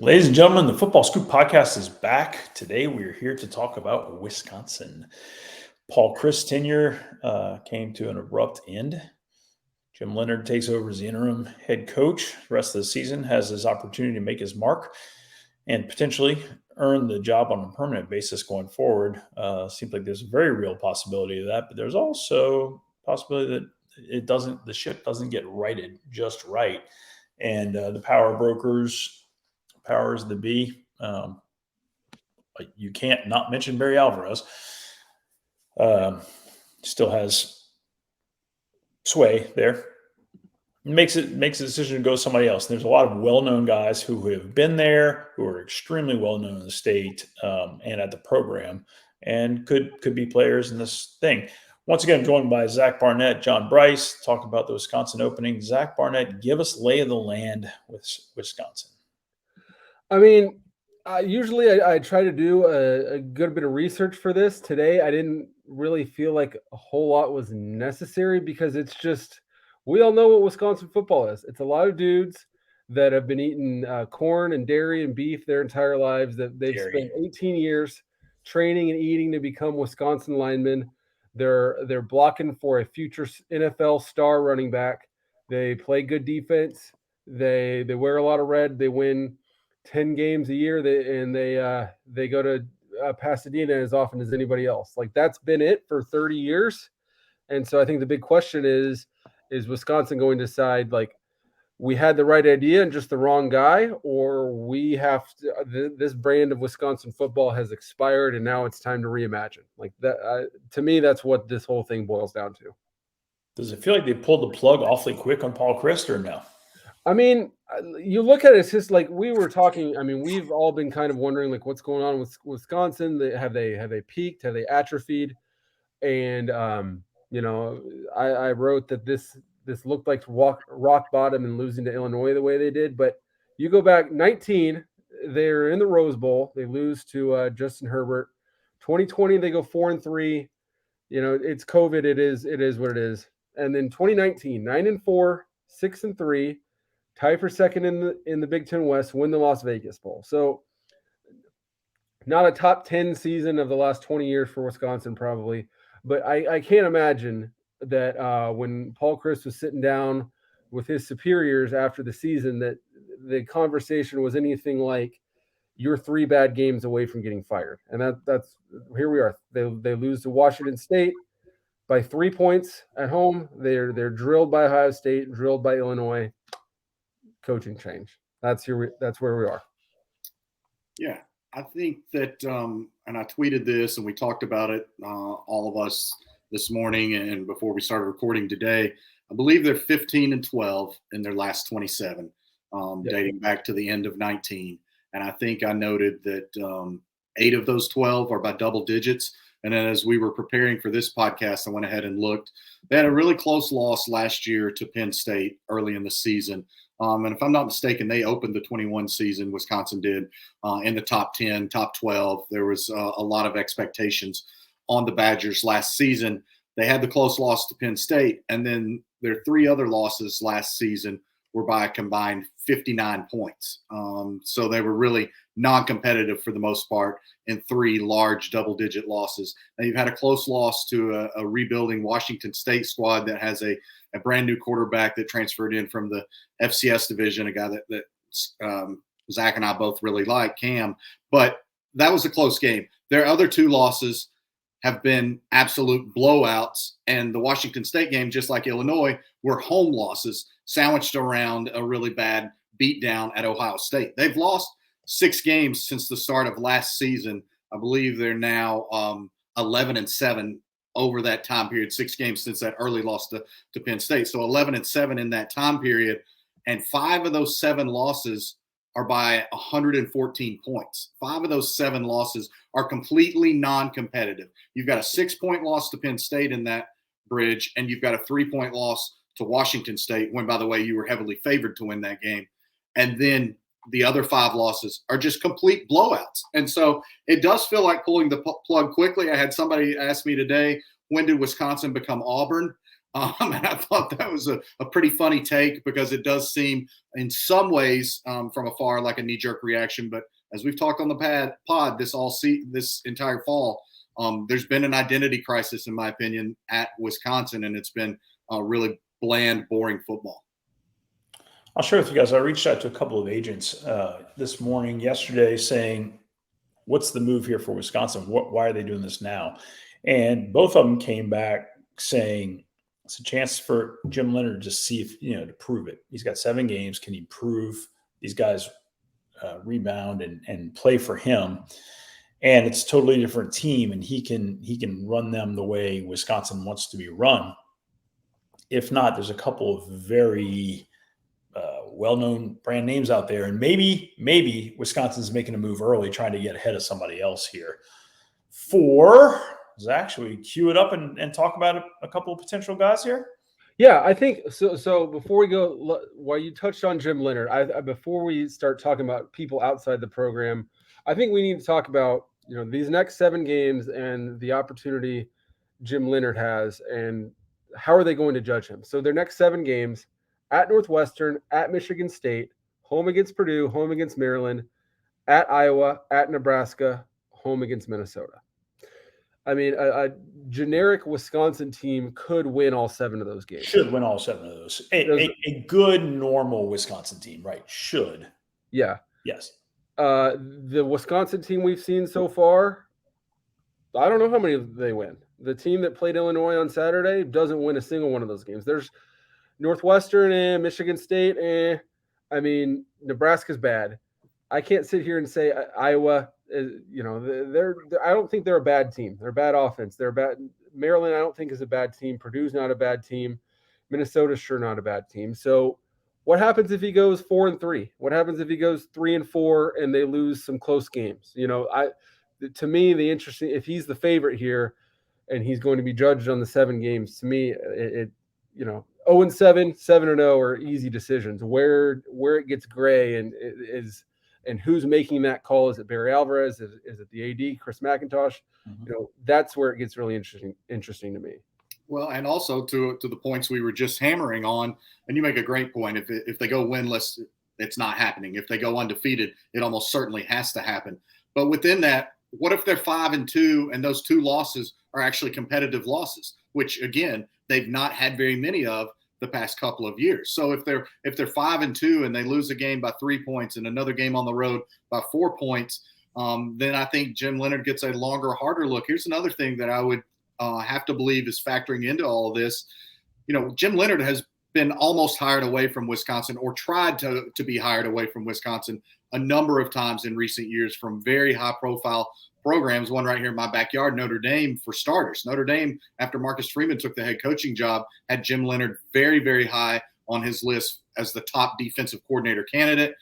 Ladies and gentlemen, the Football Scoop Podcast is back. Today we are here to talk about Wisconsin. Paul Chryst tenure came to an abrupt end. Jim Leonhard takes over as the interim head coach. The rest of the season has his opportunity to make his mark and potentially earn the job on a permanent basis going forward. Seems like there's a very real possibility of that, but there's also a possibility that the ship doesn't get righted just right. And the power brokers, powers that be, you can't not mention Barry Alvarez, still has sway there. Makes a decision to go somebody else. There's a lot of well-known guys who have been there, who are extremely well-known in the state and at the program, and could be players in this thing. Once again, joined by Zach Barnett, John Bryce, talk about the Wisconsin opening. Zach Barnett, give us lay of the land with Wisconsin. I mean, usually I try to do a good bit of research for this. Today, I didn't really feel like a whole lot was necessary because it's just, we all know what Wisconsin football is. It's a lot of dudes that have been eating corn and dairy and beef their entire lives, that they've spent 18 years training and eating to become Wisconsin linemen. They're blocking for a future NFL star running back. They play good defense. They wear a lot of red. They win 10 games a year, they go to Pasadena as often as anybody else. Like, that's been it for 30 years. And so I think the big question is Wisconsin going to decide, like, we had the right idea and just the wrong guy, or we have to, this brand of Wisconsin football has expired and now it's time to reimagine? Like, that, to me, that's what this whole thing boils down to. Does it feel like they pulled the plug awfully quick on Paul Chryst or no? I mean, you look at it, it's just like we were talking. I mean, we've all been kind of wondering, like, what's going on with Wisconsin. Have they peaked? Have they atrophied? And I wrote that this looked like rock bottom and losing to Illinois the way they did. But you go back 19, they're in the Rose Bowl. They lose to Justin Herbert. 2020, they go 4-3. You know, it's COVID. It is what it is. And then 2019, 9-4, 6-3. Tie for second in the Big Ten West, win the Las Vegas Bowl. So not a top 10 season of the last 20 years for Wisconsin, probably. But I can't imagine that when Paul Chryst was sitting down with his superiors after the season, that the conversation was anything like, you're 3 bad games away from getting fired. And that's here we are. They lose to Washington State by 3 points at home. They're drilled by Ohio State, drilled by Illinois. Coaching change. That's where we are. Yeah, I think that, and I tweeted this and we talked about it, all of us this morning and before we started recording today. I believe they're 15-12 in their last 27, dating back to the end of 19. And I think I noted that 8 of those 12 are by double digits. And then as we were preparing for this podcast, I went ahead and looked. They had a really close loss last year to Penn State early in the season. And if I'm not mistaken, they opened the 21 season, Wisconsin did, in the top 10, top 12. There was a lot of expectations on the Badgers last season. They had the close loss to Penn State, and then their 3 other losses last season were by a combined 59 points. So they were really non-competitive for the most part in 3 large double-digit losses. Now, you've had a close loss to a rebuilding Washington State squad that has a brand new quarterback that transferred in from the FCS division, a guy that Zach and I both really like, Cam. But that was a close game. Their other 2 losses have been absolute blowouts, and the Washington State game, just like Illinois, were home losses sandwiched around a really bad beatdown at Ohio State. They've lost 6 games since the start of last season. I believe they're now 11-7 over that time period, 6 games since that early loss to Penn State. So 11-7 in that time period, and 5 of those 7 losses are by 114 points. 5 of those 7 losses are completely non-competitive. You've got a 6-point loss to Penn State in that bridge, and you've got a 3-point loss to Washington State, when, by the way, you were heavily favored to win that game. And then the other 5 losses are just complete blowouts. And so it does feel like pulling the plug quickly. I had somebody ask me today, when did Wisconsin become Auburn? And I thought that was a pretty funny take because it does seem in some ways from afar like a knee-jerk reaction. But as we've talked on the pod this entire fall, there's been an identity crisis, in my opinion, at Wisconsin, and it's been really bland, boring football. I'll share with you guys. I reached out to a couple of agents yesterday, saying, what's the move here for Wisconsin? Why are they doing this now? And both of them came back saying it's a chance for Jim Leonhard to just see if, to prove it. He's got 7 games. Can he prove these guys rebound and play for him? And it's a totally different team, and he can run them the way Wisconsin wants to be run. If not, there's a couple of very well-known brand names out there, and maybe Wisconsin's making a move early, trying to get ahead of somebody else here. For Zach, should we cue it up and talk about a couple of potential guys here? Yeah, I think so. So before we go, while you touched on Jim Leonhard, before we start talking about people outside the program, I think we need to talk about these next 7 games and the opportunity Jim Leonhard has, and how are they going to judge him? So their next 7 games: at Northwestern, at Michigan State, home against Purdue, home against Maryland, at Iowa, at Nebraska, home against Minnesota. I mean, a generic Wisconsin team could win all 7 of those games. Should win all 7 of those. A good, normal Wisconsin team, right? Should. Yeah. Yes. The Wisconsin team we've seen so far, I don't know how many they win. The team that played Illinois on Saturday doesn't win a single one of those games. There's Northwestern and Michigan State. I mean, Nebraska's bad. I can't sit here and say Iowa is, I don't think they're a bad team. They're a bad offense. They're bad. Maryland, I don't think, is a bad team. Purdue's not a bad team. Minnesota's sure not a bad team. So what happens if he goes 4-3? What happens if he goes 3-4 and they lose some close games? To me, the interesting, if he's the favorite here and he's going to be judged on the 7 games, to me, 0-7, 7-0 are easy decisions. Where it gets gray and who's making that call? Is it Barry Alvarez? Is it the AD, Chris McIntosh? Mm-hmm. That's where it gets really interesting to me. Well, and also to the points we were just hammering on, and you make a great point. If they go winless, it's not happening. If they go undefeated, it almost certainly has to happen. But within that, what if they're 5-2 and those 2 losses are actually competitive losses, which again they've not had very many of the past couple of years. So if they're 5-2 and they lose a game by 3 points and another game on the road by 4 points, then I think Jim Leonhard gets a longer, harder look. Here's another thing that I would have to believe is factoring into all of this. Jim Leonhard has been almost hired away from Wisconsin, or tried to be hired away from Wisconsin a number of times in recent years from very high-profile programs. One right here in my backyard, Notre Dame, for starters. Notre Dame, after Marcus Freeman took the head coaching job, had Jim Leonhard very, very high on his list as the top defensive coordinator candidate.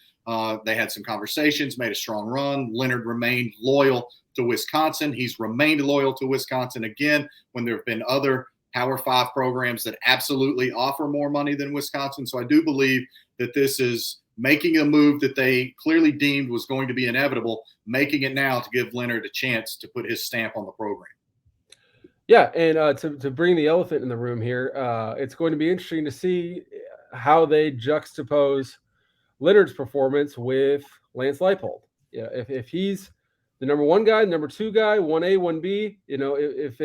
They had some conversations, made a strong run. Leonhard remained loyal to Wisconsin. He's remained loyal to Wisconsin again when there have been other Power 5 programs that absolutely offer more money than Wisconsin. So I do believe that this is making a move that they clearly deemed was going to be inevitable, making it now to give Leonhard a chance to put his stamp on the program. Yeah, and to bring the elephant in the room here, it's going to be interesting to see how they juxtapose Leonhard's performance with Lance Leipold. Yeah, if he's the number 1 guy, number 2 guy, 1A, 1B, if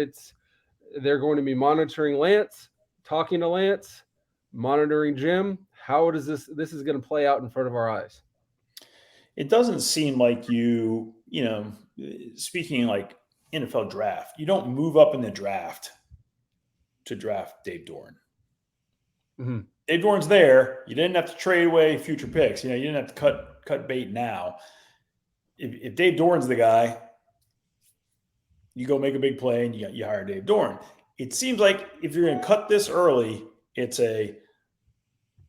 they're going to be monitoring Lance, talking to Lance, monitoring Jim. How does this is going to play out in front of our eyes? It doesn't seem like speaking like NFL draft, you don't move up in the draft to draft Dave Doeren. Mm-hmm. Dave Doeren's there. You didn't have to trade away future picks. You didn't have to cut bait now. If Dave Doeren's the guy, you go make a big play and you hire Dave Doeren. It seems like if you're going to cut this early, it's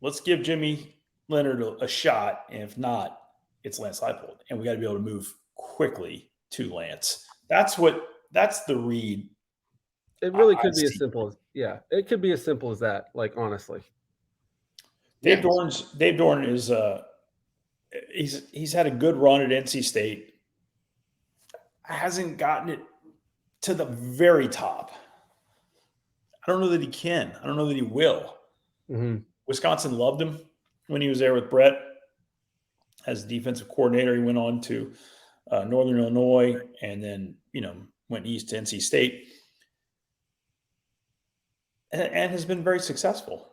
let's give Jimmy Leonhard a shot, and if not, it's Lance Leipold, and we got to be able to move quickly to Lance. That's the read. It really could be as simple as it could be as simple as that. Like, honestly, Dave Doeren is he's had a good run at NC State. Hasn't gotten it to the very top. I don't know that he can. I don't know that he will. Mm-hmm. Wisconsin loved him when he was there with Brett as defensive coordinator. He went on to Northern Illinois and then, went east to NC State and has been very successful.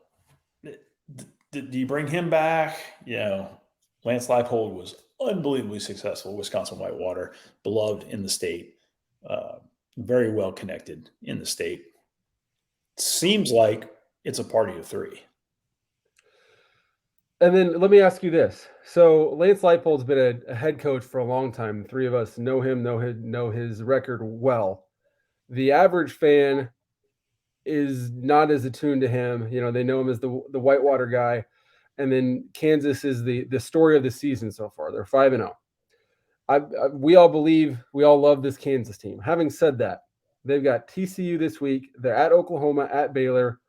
Do you bring him back? Lance Leipold was unbelievably successful. Wisconsin Whitewater, beloved in the state, very well connected in the state. Seems like it's a party of three. And then let me ask you this. So Lance Leipold's been a head coach for a long time. The three of us know him, know his record well. The average fan is not as attuned to him. They know him as the Whitewater guy. And then Kansas is the story of the season so far. They're 5-0. We all love this Kansas team. Having said that, they've got TCU this week. They're at Oklahoma, at Baylor,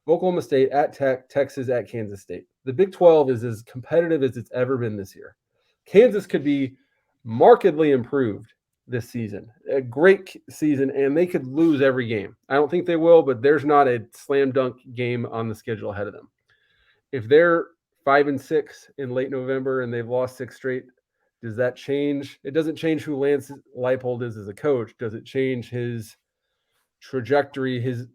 Oklahoma State, at Tech, Texas, at Kansas State. The Big 12 is as competitive as it's ever been this year. Kansas could be markedly improved this season. A great season, and they could lose every game. I don't think they will, but there's not a slam dunk game on the schedule ahead of them. If they're 5-6 in late November and they've lost 6 straight, does that change? It doesn't change who Lance Leipold is as a coach. Does it change his trajectory, his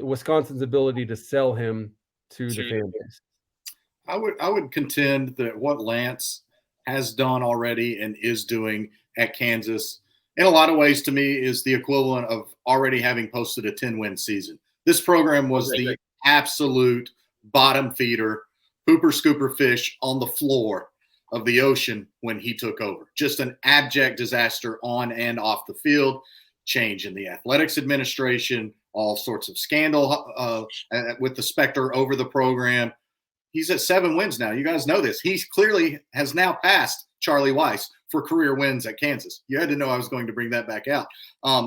Wisconsin's ability to sell him to the fan base? I would contend that what Lance has done already and is doing at Kansas, in a lot of ways, to me, is the equivalent of already having posted a 10-win season. This program was the absolute bottom feeder, pooper scooper fish on the floor of the ocean when he took over. Just an abject disaster on and off the field, change in the athletics administration, all sorts of scandal with the specter over the program. He's at 7 wins now. You guys know this. He clearly has now passed Charlie Weiss for career wins at Kansas. You had to know I was going to bring that back out.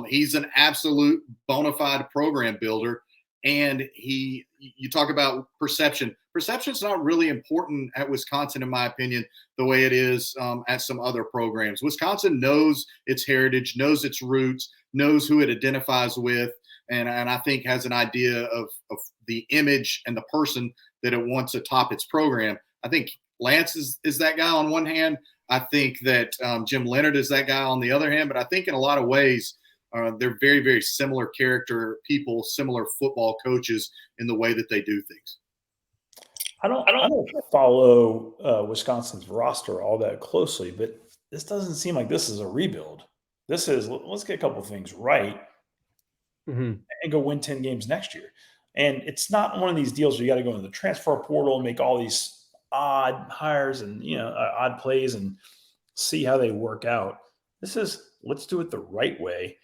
He's an absolute bona fide program builder. And you talk about perception. Perception's not really important at Wisconsin, in my opinion, the way it is at some other programs. Wisconsin knows its heritage, knows its roots, knows who it identifies with, and I think has an idea of the image and the person that it wants atop its program. I think Lance is that guy on one hand. I think that Jim Leonhard is that guy on the other hand. But I think in a lot of ways, they're very, very similar character people, similar football coaches in the way that they do things. I don't follow Wisconsin's roster all that closely, but this doesn't seem like this is a rebuild. This is, let's get a couple of things right and go win 10 games next year. And it's not one of these deals where you got to go into the transfer portal and make all these odd hires and odd plays and see how they work out. This is, let's do it the right way,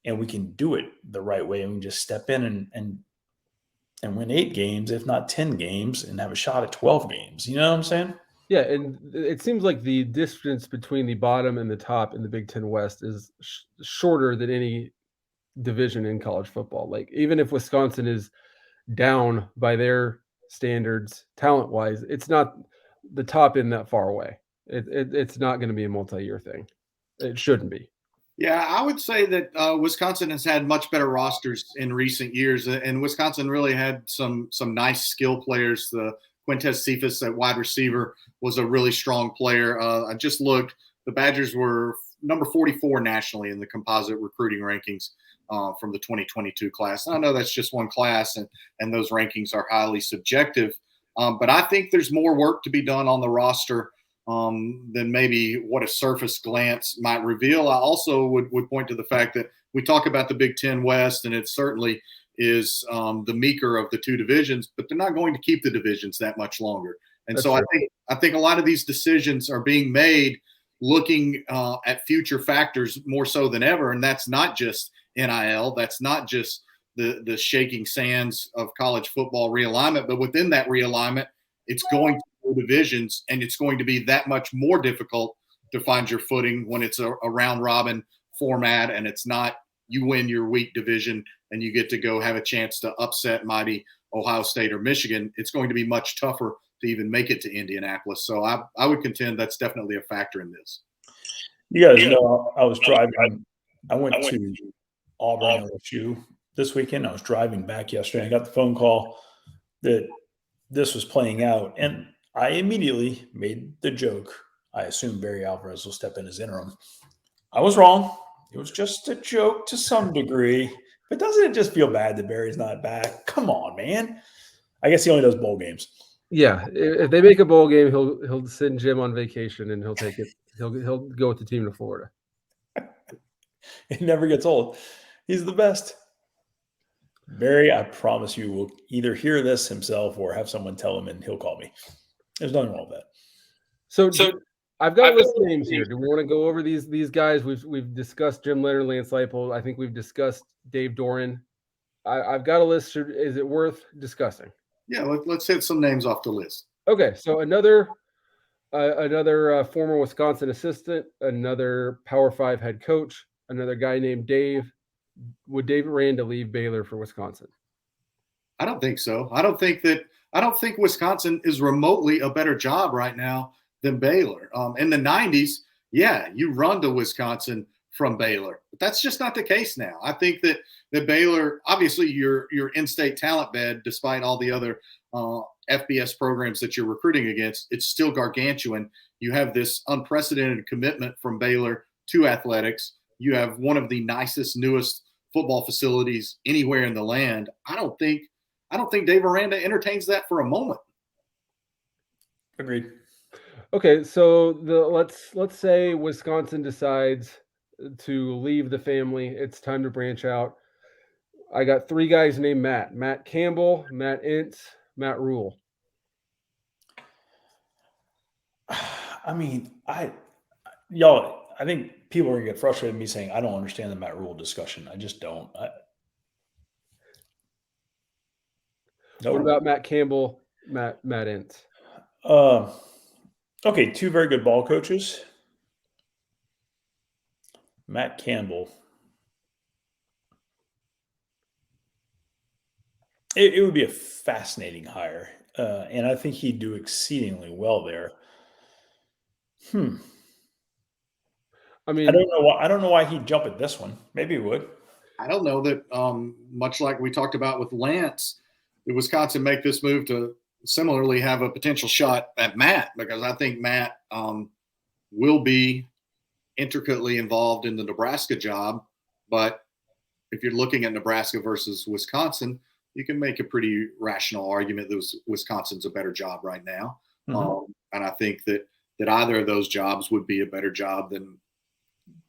and we can do it the right way, and we can just step in and win 8 games, if not 10 games, and have a shot at 12 games. You know what I'm saying? Yeah, and it seems like the distance between the bottom and the top in the Big Ten West is shorter than any division in college football. Like, even if Wisconsin is down by their standards talent-wise, it's not the top end that far away. It's not going to be a multi-year thing. It shouldn't be. Yeah, I would say that Wisconsin has had much better rosters in recent years, and Wisconsin really had some nice skill players. The Quintez Cephas at wide receiver was a really strong player. I just looked. The Badgers were number 44 nationally in the composite recruiting rankings from the 2022 class. And I know that's just one class, and those rankings are highly subjective. But I think there's more work to be done on the roster than maybe what a surface glance might reveal. I also would point to the fact that we talk about the Big Ten West, and it certainly is the meeker of the two divisions, but they're not going to keep the divisions that much longer. And that's so true. I think a lot of these decisions are being made looking at future factors more so than ever. And that's not just NIL. That's not just the shaking sands of college football realignment, but within that realignment, it's going to go divisions, and it's going to be that much more difficult to find your footing when it's a round robin format, and it's not you win your weak division and you get to go have a chance to upset mighty Ohio State or Michigan. It's going to be much tougher to even make it to Indianapolis. So I would contend that's definitely a factor in this. You guys know I was driving. I went to Auburn LSU this weekend. I was driving back yesterday. I got the phone call that this was playing out, and I immediately made the joke. I assume Barry Alvarez will step in as interim. I was wrong. It was just a joke to some degree. But doesn't it just feel bad that Barry's not back? Come on, man. I guess he only does bowl games. Yeah, if they make a bowl game, he'll send Jim on vacation and he'll take it. He'll go with the team to Florida. It never gets old. He's the best. Barry, I promise you, will either hear this himself or have someone tell him, and he'll call me. There's nothing wrong with that. So I've got a list of names here. Do we want to go over these guys? We've discussed Jim Leonhard, Lance Leipold. I think we've discussed Dave Doran. I've got a list. Is it worth discussing? Yeah, let's hit some names off the list. Okay, so another former Wisconsin assistant, another Power 5 head coach, another guy named Dave. Would Dave Aranda leave Baylor for Wisconsin? I don't think so. I don't think Wisconsin is remotely a better job right now than Baylor. In the 90s, yeah, you run to Wisconsin from Baylor, but that's just not the case now. I think that Baylor, obviously your in-state talent bed, despite all the other FBS programs that you're recruiting against, it's still gargantuan. You have this unprecedented commitment from Baylor to athletics. You have one of the nicest, newest football facilities anywhere in the land. I don't think Dave Aranda entertains that for a moment. Agreed. Okay, so let's say Wisconsin decides to leave the family. It's time to branch out. I got three guys named Matt. Matt Campbell, Matt Ince, Matt Rule. I mean, I think people are going to get frustrated with me saying I don't understand the Matt Rule discussion. I just don't. No. What about Matt Campbell, Matt Ince? Okay, two very good ball coaches. Matt Campbell. It would be a fascinating hire, and I think he'd do exceedingly well there. I mean, I don't know why he'd jump at this one. Maybe he would. I don't know that. Much like we talked about with Lance, did Wisconsin make this move to similarly have a potential shot at Matt? Because I think Matt will be intricately involved in the Nebraska job. But if you're looking at Nebraska versus Wisconsin, you can make a pretty rational argument that Wisconsin's a better job right now. Mm-hmm. And I think that either of those jobs would be a better job than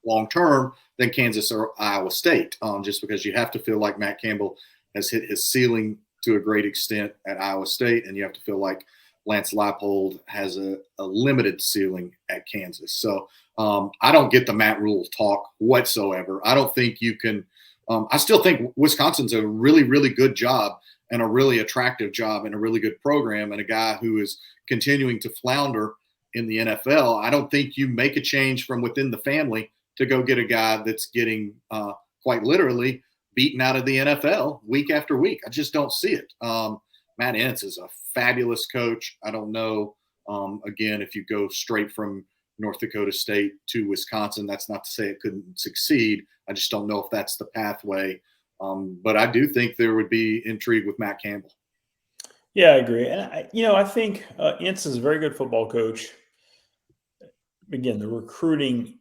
long-term than Kansas or Iowa State, just because you have to feel like Matt Campbell has hit his ceiling to a great extent at Iowa State, and you have to feel like Lance Leipold has a limited ceiling at Kansas. So I don't get the Matt Rule talk whatsoever. I don't think you can I still think Wisconsin's a really, really good job and a really attractive job and a really good program and a guy who is continuing to flounder in the NFL. I don't think you make a change from within the family to go get a guy that's getting quite literally beaten out of the NFL week after week. I just don't see it. Matt Ince is a fabulous coach. I don't know, again, if you go straight from North Dakota State to Wisconsin, that's not to say it couldn't succeed. I just don't know if that's the pathway. But I do think there would be intrigue with Matt Campbell. Yeah, I agree. And, I think Ince is a very good football coach. Again, the recruiting,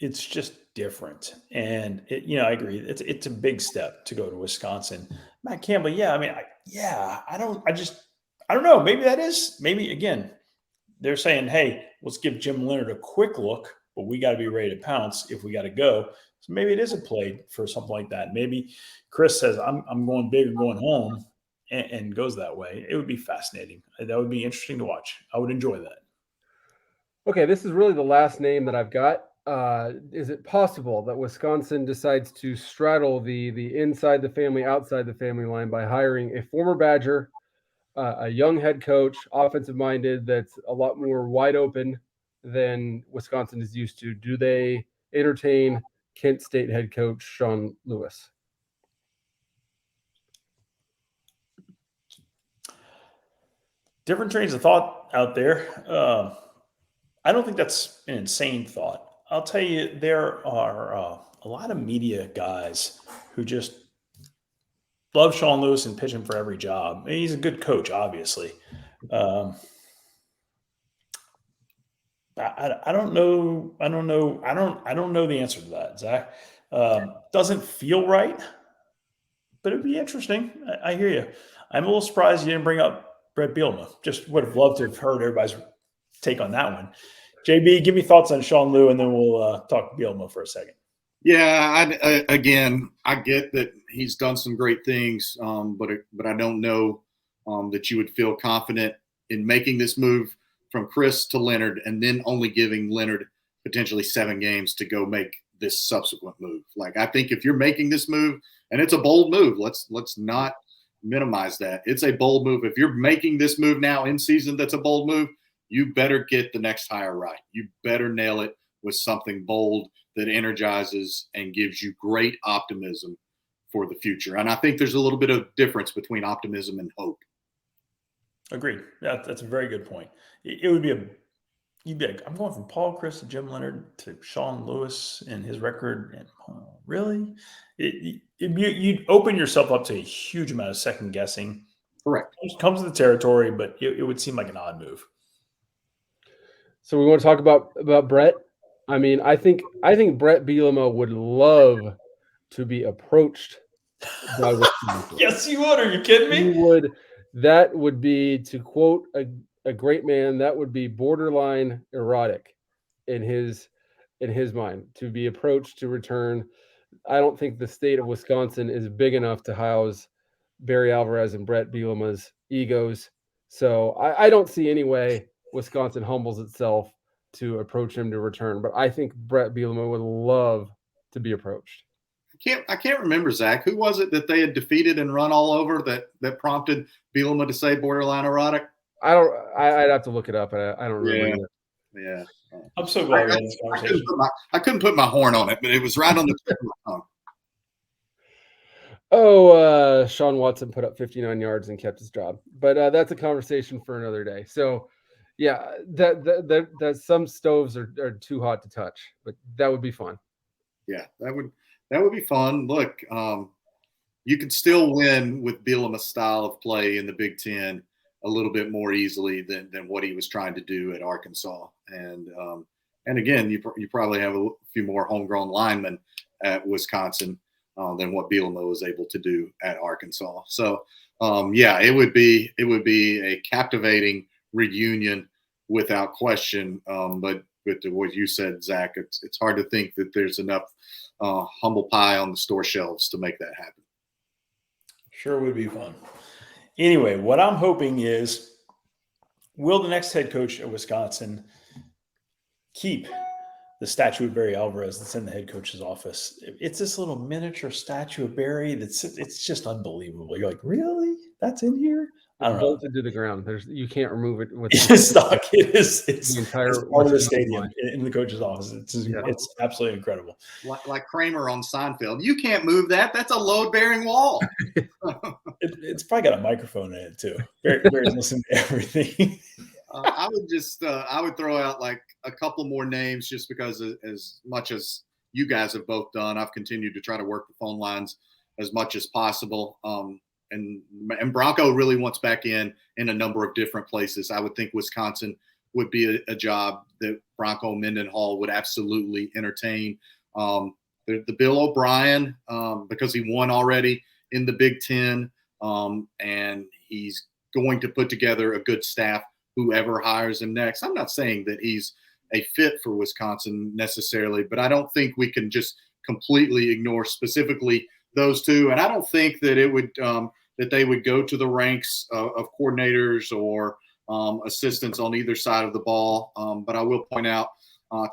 it's just different. And, I agree. It's a big step to go to Wisconsin. Matt Campbell, yeah, I mean, I don't know. Maybe, again, they're saying, hey, let's give Jim Leonhard a quick look, but we got to be ready to pounce if we got to go. So maybe it is a play for something like that. Maybe Chris says, I'm going big and going home and goes that way. It would be fascinating. That would be interesting to watch. I would enjoy that. Okay, this is really the last name that I've got. Is it possible that Wisconsin decides to straddle the inside the family, outside the family line by hiring a former Badger, a young head coach, offensive-minded, that's a lot more wide open than Wisconsin is used to? Do they entertain Kent State head coach Sean Lewis? Different trains of thought out there. I don't think that's an insane thought. I'll tell you, there are a lot of media guys who just love Sean Lewis and pitch him for every job. He's a good coach, obviously. I don't know. I don't know the answer to that, Zach. Doesn't feel right, but it'd be interesting. I hear you. I'm a little surprised you didn't bring up Brett Bielema. Just would have loved to have heard everybody's take on that one. JB, give me thoughts on Sean Liu, and then we'll talk Bielema for a second. Yeah, I get that he's done some great things, but I don't know that you would feel confident in making this move from Chris to Leonhard, and then only giving Leonhard potentially 7 games to go make this subsequent move. Like, I think if you're making this move, and it's a bold move, let's not minimize that. It's a bold move. If you're making this move now in season, that's a bold move. You better get the next hire right. You better nail it with something bold that energizes and gives you great optimism for the future. And I think there's a little bit of difference between optimism and hope. Agreed. Yeah, that's a very good point. It would be you'd be like, I'm going from Paul Chris to Jim Leonhard to Sean Lewis and his record. And really? You'd open yourself up to a huge amount of second guessing. Correct. It comes with the territory, but it would seem like an odd move. So we want to talk about Brett. I mean, I think Brett Bielema would love to be approached by Wisconsin. Yes, you would. Are you kidding me? He would. That would be, to quote a great man, that would be borderline erotic in his mind, to be approached to return. I don't think the state of Wisconsin is big enough to house Barry Alvarez and Brett Bielema's egos. So I don't see any way Wisconsin humbles itself to approach him to return. But I think Brett Bielema would love to be approached. I can't remember, Zach. Who was it that they had defeated and run all over that prompted Bielema to say borderline erotic? I'd have to look it up. I don't remember. Yeah. I'm so glad we had this conversation. I couldn't put my horn on it, but it was right on the tip of my tongue. Oh, Sean Watson put up 59 yards and kept his job, but that's a conversation for another day. So, yeah, that some stoves are too hot to touch, but that would be fun. Yeah, that would be fun. Look, you could still win with Bielema's style of play in the Big Ten a little bit more easily than what he was trying to do at Arkansas. And again, you probably have a few more homegrown linemen at Wisconsin than what Bielema was able to do at Arkansas. So, yeah, it would be a captivating reunion without question. But to what you said, Zach, it's hard to think that there's enough humble pie on the store shelves to make that happen. Sure would be fun. Anyway, what I'm hoping is, will the next head coach at Wisconsin keep the statue of Barry Alvarez that's in the head coach's office? It's this little miniature statue of Barry it's just unbelievable. You're like, really? That's in here? I don't know. Bolted to the ground. You can't remove it with it's stuck. It's the entire part of the stadium in the coach's office. It's absolutely incredible. Like Kramer on Seinfeld. You can't move that. That's a load-bearing wall. It's probably got a microphone in it too. Barry's listening to everything. I would throw out like a couple more names just because as much as you guys have both done, I've continued to try to work the phone lines as much as possible. And Bronco really wants back in a number of different places. I would think Wisconsin would be a job that Bronco Mendenhall would absolutely entertain. The Bill O'Brien, because he won already in the Big Ten, and he's going to put together a good staff, whoever hires him next. I'm not saying that he's a fit for Wisconsin necessarily, but I don't think we can just completely ignore specifically those two. And I don't think that it would that they would go to the ranks of coordinators or assistants on either side of the ball. But I will point out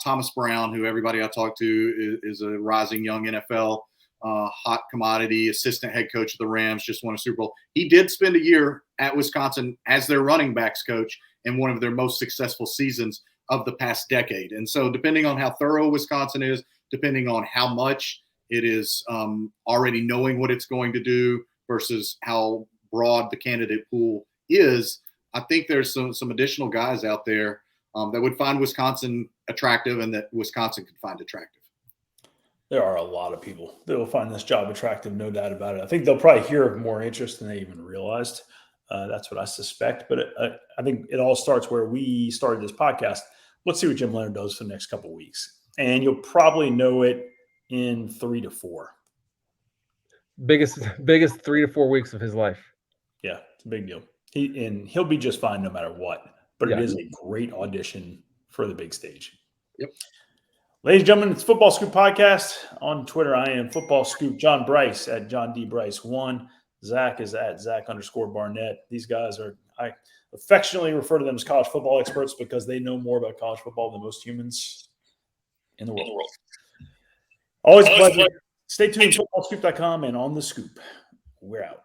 Thomas Brown, who everybody I talk to is a rising young NFL hot commodity, assistant head coach of the Rams, just won a Super Bowl. He did spend a year at Wisconsin as their running backs coach in one of their most successful seasons of the past decade. And so depending on how thorough Wisconsin is, depending on how much it is already knowing what it's going to do versus how broad the candidate pool is, I think there's some additional guys out there that would find Wisconsin attractive and that Wisconsin could find attractive. There are a lot of people that will find this job attractive, no doubt about it. I think they'll probably hear of more interest than they even realized. That's what I suspect. But I think it all starts where we started this podcast. Let's see what Jim Leonhard does for the next couple of weeks. And you'll probably know it in 3 to 4. Biggest 3 to 4 weeks of his life. Yeah, it's a big deal. He'll be just fine no matter what. But Yeah. It is a great audition for the big stage. Yep. Ladies and gentlemen, it's Football Scoop Podcast. On Twitter, I am Football Scoop. John Bryce at John D. Bryce 1. Zach is at Zach_Barnett. These guys I affectionately refer to them as college football experts because they know more about college football than most humans in the world. Always a pleasure. Stay tuned to footballscoop.com and on the scoop. We're out.